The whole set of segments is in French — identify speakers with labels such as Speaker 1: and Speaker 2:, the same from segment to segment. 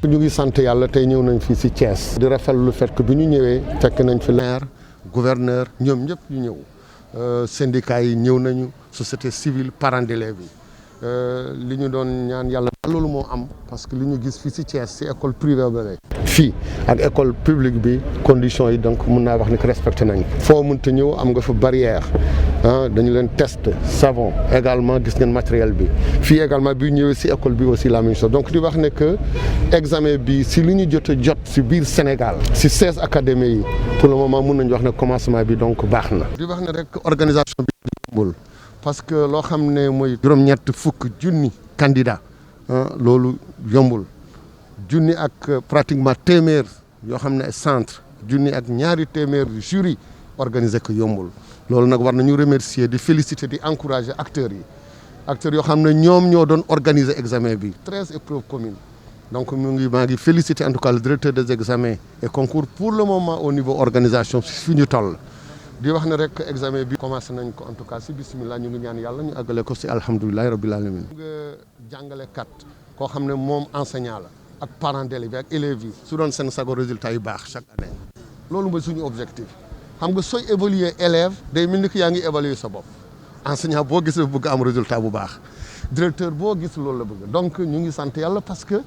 Speaker 1: ñu ngi sant yàlla tey ñëw nañ fii si Thiès. di rafetlu le fait que bi ñu ñëwee fekk nañ fi maire gouverneur ñoom ñëpp ñu ñëw syndicats yi ñëw nañu société civile parents d'élèves yi li ñu doon ñaan yàlla loolu moo am parce que li ñu gis fii si Thiès si école privée ba fii ak école publique bi conditions yi donc mun naa wax ni que respecté nañ foo mënta ñëw am nga fa barrière dañu leen test savon également gis ngeen matériel bi fii également bi ñëwee si école bi aussi la même chose donc di wax ne que examen bi si li ñu jot a jot si biir Sénégal si 16 académies yi pour le moment mun nañu wax ne commencement bi donc baax na. di wax ne rek organisation bi yombul parce que loo xam ne mooy juróom-ñett fukk junni candidat loolu yombul junni ak pratiquement téeméer yoo xam ne centre junni ak ñaari téeméer jury organisé ko yombul loolu nag war nañu remercier di féliciter di encourager acteurs yoo xam ne ñoom ñoo doon organiser examen bi 13 épreuves communes donc maa ngi féliciter en tout cas le directeur des examens et concours pour le moment au niveau organisation fi ñu toll di wax ne rek examen bi commencé nañ ko en tout cas si bismillah ñu ngi ñaan yàlla ñu àggale ko si alhamdulilahi rabbil alamin nga jàngalekat koo xam ne moom enseignant la ak parents d'élèves ak élèves yi su doon seen sago résultat yu baax chaque année loolu mooy suñu objectif xam nga sooy évaluer élève day mel ni que yaa ngi évaluer sa bopp enseignant boo gis la bëgg am résultat bu baax directeur boo gis loolu la bëgg donc ñu ngi sant yàlla parce que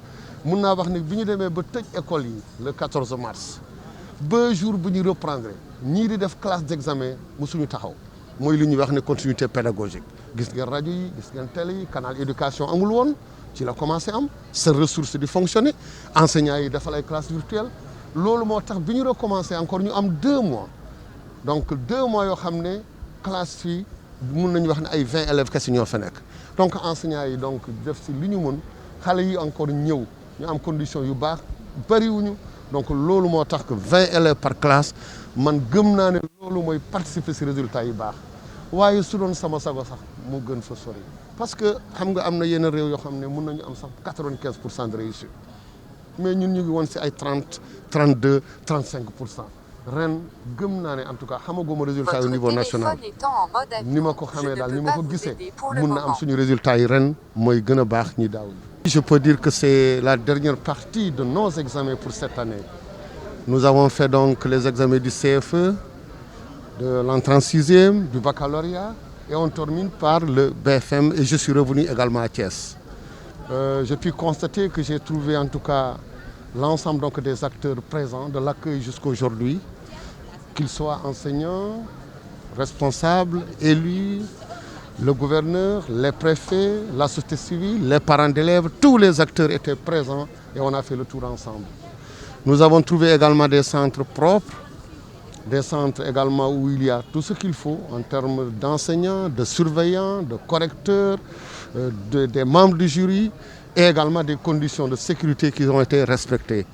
Speaker 1: mun naa wax ne bi ñu demee ba tëj école yi le 14 mars ba jour bu ñu reprendre ñii di def classe d'examen musuñu taxaw mooy li ñuy wax ne continuité pédagogique gis ngeen rajo yi gis ngeen télé yi canal éducation amul woon ci la commencé am sa ressource di fonctionner enseignants yi defal ay classe virtuelle loolu moo tax bi ñu recommencé encore ñu am 2 mois donc 2 mois yoo xam ne classe fii mun nañu wax ne ay 20 élèves kese ñoo fa nekk donc enseignants yi donc def si li ñu mën xale yi encore ñëw ñu am condition yu baax bëriwuñu donc loolu moo tax que 20 élèves par classe man gëm naa ne loolu mooy participer si résultats yi baax waaye su doon sama sago sax mu gën fa sori parce que xam nga am na yenn réew yoo xam ne mun nañu am sax 95% de réussite mais ñun ñu ngi woon si ay 30 32 35% ren gëm naa ne en tout cas xamaguma résultat yi au niveau national ni ma ko xamee daal ni ma ko gisee mun na am suñu résultat yi ren mooy gën a baax ñi daaw. Je peux dire que c'est la dernière partie de nos examens pour cette année. Nous avons fait donc les examens du CFE, de l'entrée en 6e, du baccalauréat et on termine par le BFM et je suis revenu également à Thiès. J'ai pu constater que j'ai trouvé en tout cas l'ensemble donc des acteurs présents de l'accueil jusqu'à aujourd'hui, qu'ils soient enseignants, responsables, élus, le gouverneur, les préfets, la société civile, les parents d'élèves, tous les acteurs étaient présents et on a fait le tour ensemble. Nous avons trouvé également des centres propres, des centres également où il y a tout ce qu'il faut en termes d'enseignants, de surveillants, de correcteurs, des membres du jury et également des conditions de sécurité qui ont été respectées.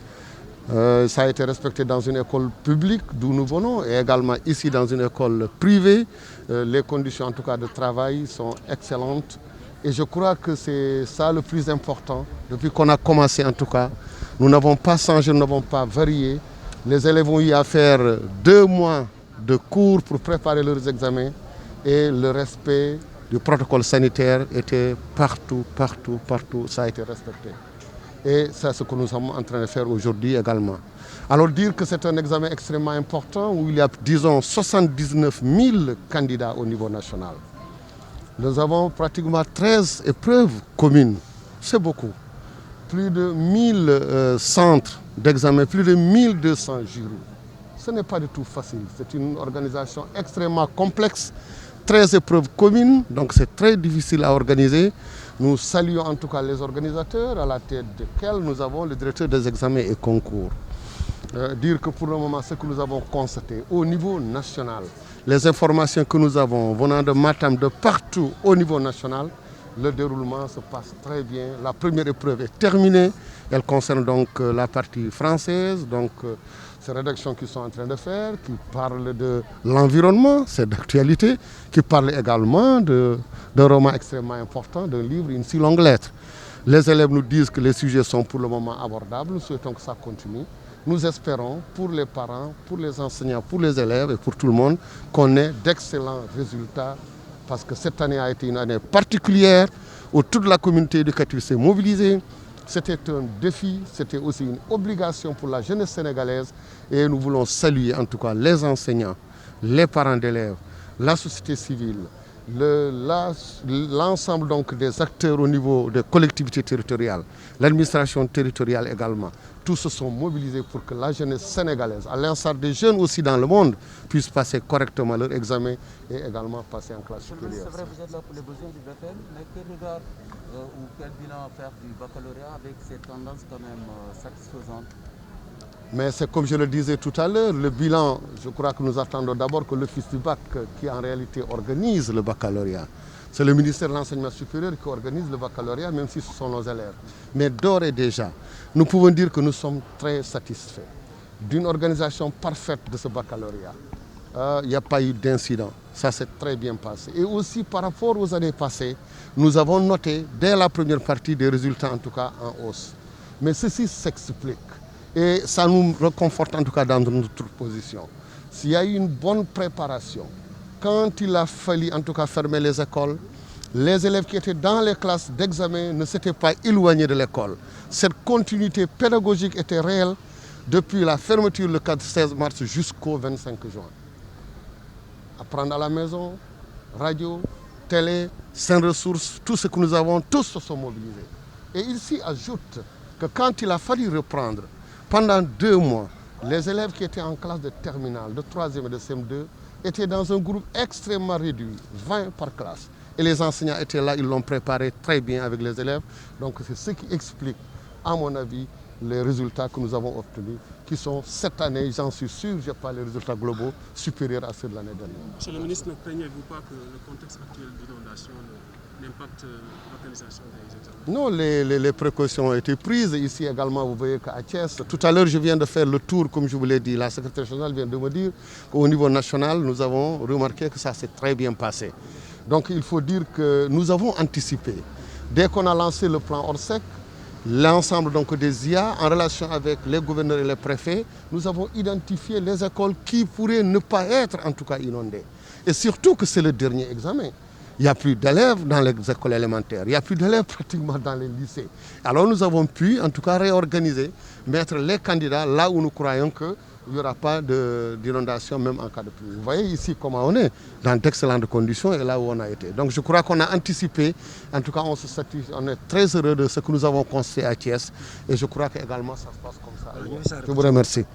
Speaker 1: Ça a été respecté dans une école publique d'où nous venons et également ici dans une école privée. Les conditions en tout cas de travail sont excellentes et je crois que c'est ça le plus important. Depuis qu'on a commencé en tout cas, nous n'avons pas changé, nous n'avons pas varié. Les élèves ont eu à faire 2 mois de cours pour préparer leurs examens et le respect du protocole sanitaire était partout, ça a été respecté. Et c'est ce que nous sommes en train de faire aujourd'hui également. Alors dire que c'est un examen extrêmement important où il y a, disons, 79 000 candidats au niveau national. Nous avons pratiquement 13 épreuves communes. C'est beaucoup. Plus de 1000 centres d'examen, plus de 1200 jurys. Ce n'est pas du tout facile. C'est une organisation extrêmement complexe. 13 épreuves communes, donc c'est très difficile à organiser. Nous saluons en tout cas les organisateurs à la tête desquels nous avons le directeur des examens et concours. Dire que pour le moment, ce que nous avons constaté au niveau national, les informations que nous avons venant de Matam, de partout au niveau national, le déroulement se passe très bien. La première épreuve est terminée. Elle concerne donc la partie française, donc ces rédactions qu'ils sont en train de faire, qui parlent de l'environnement, c'est d'actualité, qui parlent également d'un roman extrêmement important, d'un livre, une si longue lettre. Les élèves nous disent que les sujets sont pour le moment abordables. Nous souhaitons que ça continue. Nous espérons pour les parents, pour les enseignants, pour les élèves et pour tout le monde qu'on ait d'excellents résultats parce que cette année a été une année particulière où toute la communauté éducative s'est mobilisée. C'était un défi, c'était aussi une obligation pour la jeunesse sénégalaise et nous voulons saluer en tout cas les enseignants, les parents d'élèves, la société civile, l'ensemble donc des acteurs au niveau des collectivités territoriales, l'administration territoriale également. Tous se sont mobilisés pour que la jeunesse sénégalaise, à l'instar des jeunes aussi dans le monde, puisse passer correctement leur examen et également passer en classe supérieure.
Speaker 2: C'est vrai, vous êtes là pour les besoins du BFM, mais quel regard ou quel bilan faire du baccalauréat avec ces tendances quand même satisfaisantes?
Speaker 1: Mais c'est comme je le disais tout à l'heure, le bilan, je crois que nous attendons d'abord que l'Office du bac, qui en réalité organise le baccalauréat, c'est le ministère de l'Enseignement supérieur qui organise le baccalauréat, même si ce sont nos élèves. Mais d'ores et déjà, nous pouvons dire que nous sommes très satisfaits d'une organisation parfaite de ce baccalauréat. Il n'y a pas eu d'incident, ça s'est très bien passé. Et aussi par rapport aux années passées, nous avons noté dès la première partie des résultats en tout cas en hausse. Mais ceci s'explique. Et ça nous réconforte en tout cas dans notre position. S'il y a eu une bonne préparation, quand il a fallu en tout cas fermer les écoles, les élèves qui étaient dans les classes d'examen ne s'étaient pas éloignés de l'école. Cette continuité pédagogique était réelle depuis la fermeture le 16 mars jusqu'au 25 juin. Apprendre à la maison, radio, télé, sans ressources, tout ce que nous avons, tous se sont mobilisés. Et il s'y ajoute que quand il a fallu reprendre, pendant 2 mois, les élèves qui étaient en classe de terminale, de 3e et de CM2, étaient dans un groupe extrêmement réduit, 20 par classe. Et les enseignants étaient là, ils l'ont préparé très bien avec les élèves. Donc c'est ce qui explique, à mon avis, les résultats que nous avons obtenus, qui sont cette année, j'en suis sûr, je n'ai pas les résultats globaux, supérieurs à ceux de l'année dernière.
Speaker 3: Monsieur le ministre, ne craignez-vous pas que le contexte actuel d'inondation n'impacte l'organisation des examens?
Speaker 1: Non, les précautions ont été prises. Ici également, vous voyez qu'à Thiès, tout à l'heure, je viens de faire le tour, comme je vous l'ai dit. La secrétaire générale vient de me dire qu'au niveau national, nous avons remarqué que ça s'est très bien passé. Donc il faut dire que nous avons anticipé. Dès qu'on a lancé le plan Orsec, l'ensemble donc des IA, en relation avec les gouverneurs et les préfets, nous avons identifié les écoles qui pourraient ne pas être en tout cas inondées. Et surtout que c'est le dernier examen. Il n'y a plus d'élèves dans les écoles élémentaires, il n'y a plus d'élèves pratiquement dans les lycées. Alors nous avons pu en tout cas réorganiser, mettre les candidats là où nous croyons qu'il n'y aura pas d'inondation même en cas de pluie. Vous voyez ici comment on est, dans d'excellentes conditions et là où on a été. Donc je crois qu'on a anticipé, en tout cas on est très heureux de ce que nous avons construit à Thiès et je crois qu'également ça se passe comme ça. Je vous remercie.